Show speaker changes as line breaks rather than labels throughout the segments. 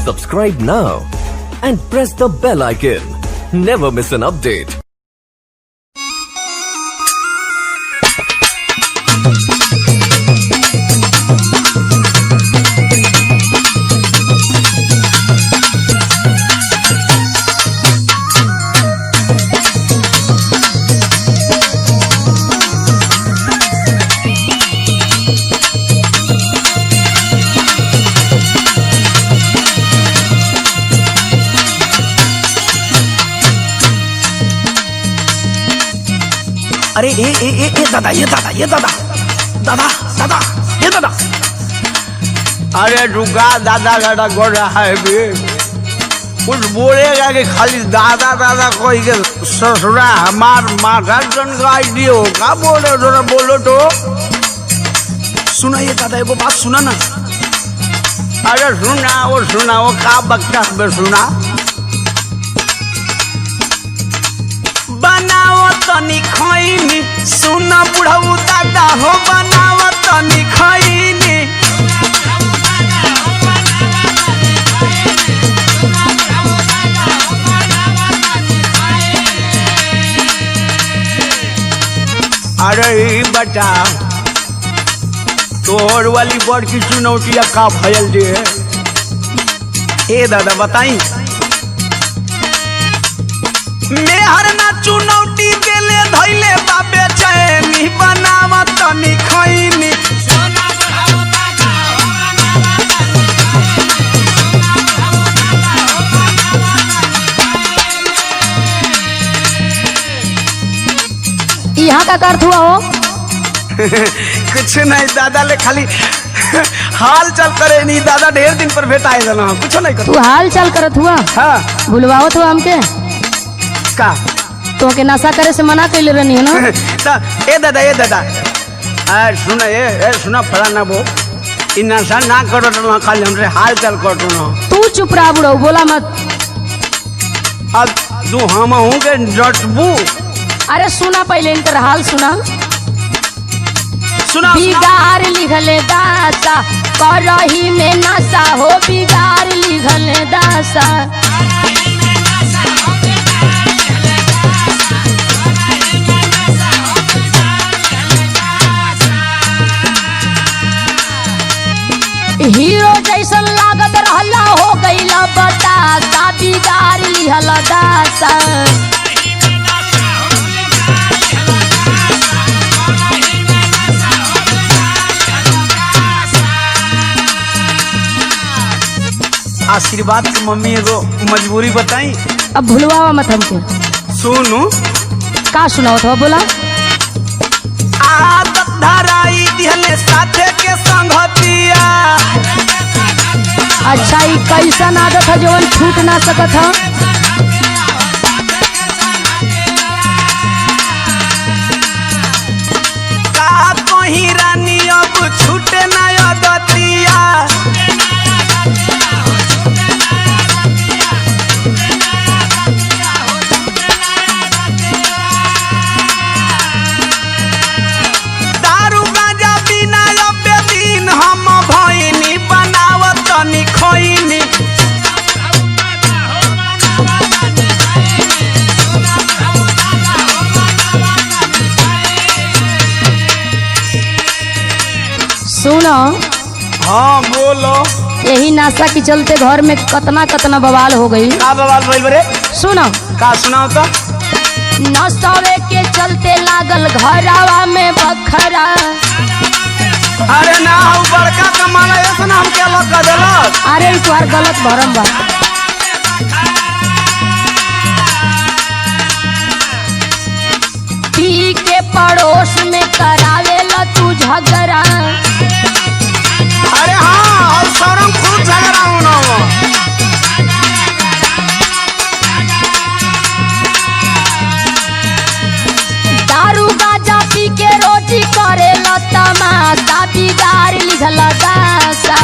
Subscribe now and press the bell icon. Never miss an update.
अरे ए दादा ये दादा
अरे रुका दादा गोड़ रहा है भी कुछ बोलेगा कि खाली दादा कोई के ससुरा हमार माथा जनगाई दियो का बोल रहे हो बोलो तो
सुना ये दादा एगो बात सुना ना।
अरे सुना वो का बकता है सुना
बनाओ तनी खैनी सुन बुढ़ऊ दादा हो बनाओ तनी खैनी
अरे बता तोहर वाली बड़ की चुनौतिया का भयल दे
ए दादा बताई मैं हर ना चुनौती देले धैले बाबे चैनी बनावा तनी खैनी
यहाँ का अर्थ हुआ हो
कुछ नहीं दादा ले खाली हाल चल करे नहीं दादा ढेर दिन पर भेट आए ना कुछ नहीं कर
तू हाल चाल करत हुआ
हाँ
भूलवावत हुआ हमके
का
तो के नशा करे से मना कैले रहनी हो ना
ए दादा
सुना फलाना वो इ नशा ना करो तो खाली हमसे हाल चाल करो ना
तू चुप रहा बुढ़ऊ बोला मत।
अब तू हम हूँ के डटबू
अरे सुना पहले इनकर हाल सुना बिगाड़ लिखले दासा करही में नशा हो बिगाड़ लिखले दासा हीरो जैसन लागत रहला हो गईला बतासा बिगाड़ लिहला दासा
आशीर्वाद की मम्मी एगो मजबूरी बताई
अब भूलवावा मत हमके
सुनू
का सुनाओ तो बोला
आदत धराई दिहले साथे के संगतिया
अच्छा ये कैसन आदत है जवन छूट ना सकत है
का कहीं रानी अब छूटे ना आदतिया दारू गांजा बिना अब दिन हम भइनी बनावत तनी खैनी
सुनो
हाँ बोलो
यही नाशा के चलते घर में कतना बवाल हो गई।
का बवाल भइल बरे
सुनो
का सुनाओ तो
नशे के चलते लागल घरावा में बखरा
अरे ना हूँ बड़का कमाना ऐसा ना हम क्या लोग का दिलक
अरे तुम्हार गलत भरम बा पी के पड़ोस में करावेला तू झगड़ा
अरे हाँ और सौरम खूब झगड़ा हूँ ना
दारू गाजा पी के रोटी करेला तमाशा बिगाड़ लिखला दासा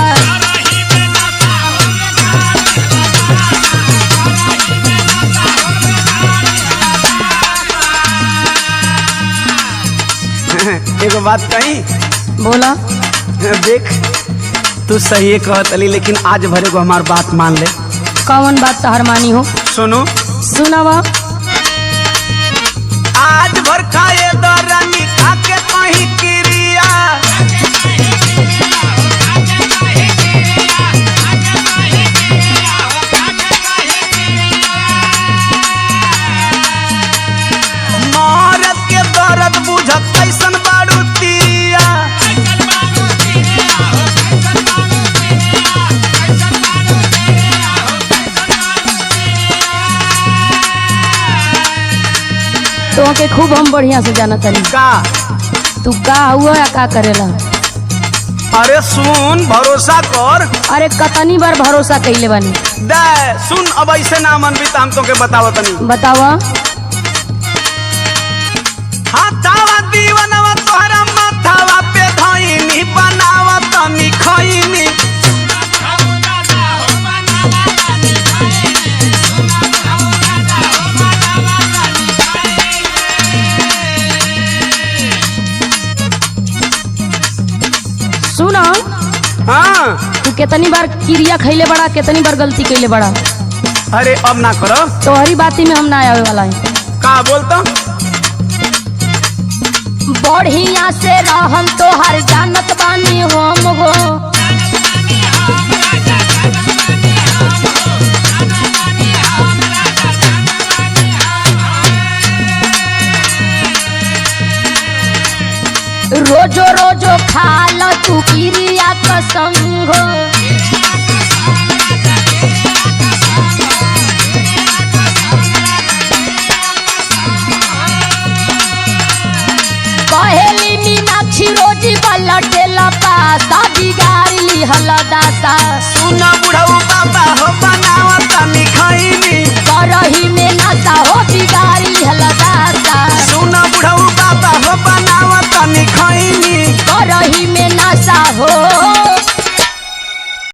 एगो बात कही
बोला
देख तू सही कहत अली, लेकिन आज भरे को हमार बात मान ले।
कौन बात तहर मानी हो?
सुनो
सुनावा।
आज भर खाए दरानी खाके कहीं क्रिया, मरद के दर्द बुझत कैसन बारू तिरिया।
तो के खूब हम बढ़िया से जाना तनी।
का
तू का हुआ या का करेला?
अरे सुन, भरोसा कर।
अरे कतनी बार भरोसा कइले बानी।
दे सुन, अब ऐसे ना मन भी हम तो के बताओ तनी।
बतावा।
हाथावा दीवनवा तोहरा माथावा पे धइनी बनावा तनी खइनी।
सुना,
हाँ
तू कितनी बार क्रिया खैले बड़ा, कितनी बार गलती कैले बड़ा।
अरे अब ना करो।
तोहरी बाती में हम ना आवे वाला है।
का बोलता?
बढ़िया से रहम तोहर जानत बानी हम हो। रोजो रोजो खाला तू क्रिया कसम हो। कहेली मीनाक्षी रोजी बलटेला पासा बिगाड़ी हल दासा।